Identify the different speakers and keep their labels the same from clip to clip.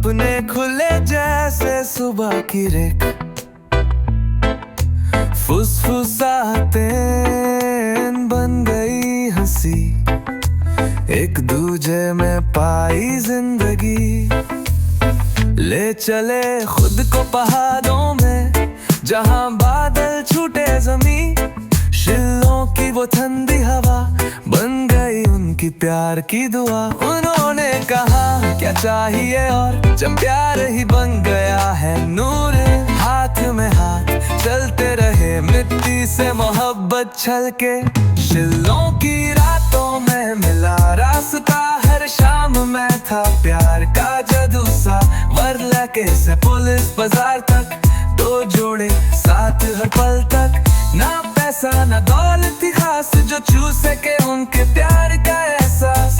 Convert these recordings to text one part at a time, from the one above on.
Speaker 1: सपने खुले जैसे सुबह की रेख, फुसफुसाते बन गई हंसी, एक दूजे में पाई जिंदगी। ले चले खुद को पहाड़ों में जहां बादल छूटे जमी, शिलों की वो ठंडी हवा बन गई उनकी प्यार की दुआ। उन्होंने कहा क्या चाहिए और जब प्यार ही बन गया है नूर, हाथ में हाथ चलते रहे मिट्टी से मोहब्बत छलके। शिलों की रातों में मिला रास्ता, हर शाम में था प्यार का जादू सा। वर्लके से पुलिस बाजार तक, दो जोड़े साथ हर पल तक। ना पैसा ना दौलत थी खास जो छू सके उनके प्यार का एहसास।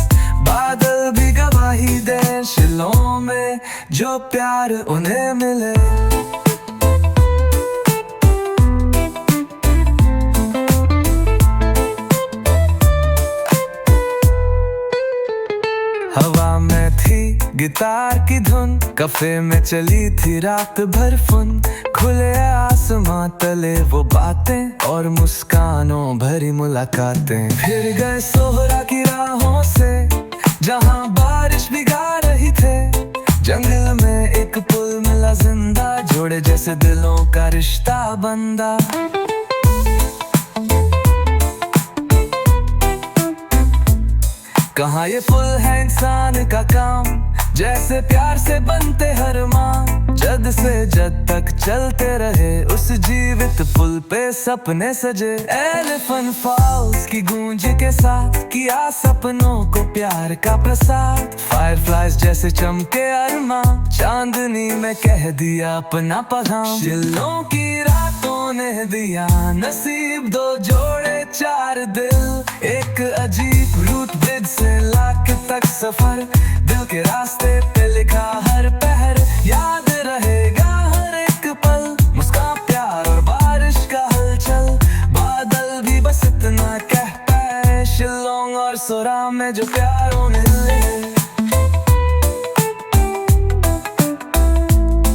Speaker 1: बादल भी गवाही दे शिलों में जो प्यार उन्हें मिले। हवा में थी गिटार की धुन, कफे में चली थी रात भर फुन। खुले आसमां तले वो बातें और मुस्कानों भरी मुलाकातें। फिर गए सोहरा की राहों से जहां बारिश भिगा रही थे। जंगल में एक पुल मिला जिंदा, जोड़े जैसे दिलों का रिश्ता बंधा। कहाँ ये पुल है इंसान का काम, जैसे प्यार से बनते हर माँ। जद से जद तक चलते रहे उस जीवित पुल पे सपने सजे। एलिफेंट फॉल्स की गूंज के साथ किया सपनों को प्यार का प्रसाद। फायरफ्लाइज जैसे चमके अरमा, चांदनी में कह दिया अपना पैगाम। शिलों की रातों ने दिया नसीब, दो जोड़े चार दिल। एक अजीब रूट ब्रिज से लाख तक सफर, दिल के रास्ते पे लिखा हर पहर। याद रहेगा हर एक पल, मुस्कान प्यार और बारिश का हलचल। बादल भी बस इतना कह पाए, शिलोंग और सोरा में जो प्यार मिले।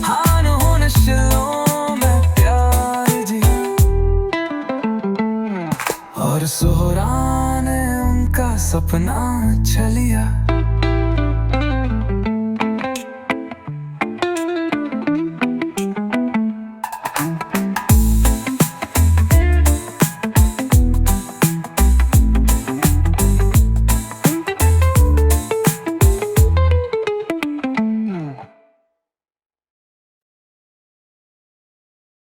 Speaker 1: हाँ न होने शिलोंग में प्यार जी, और सोहरा ने उनका सपना छलिया।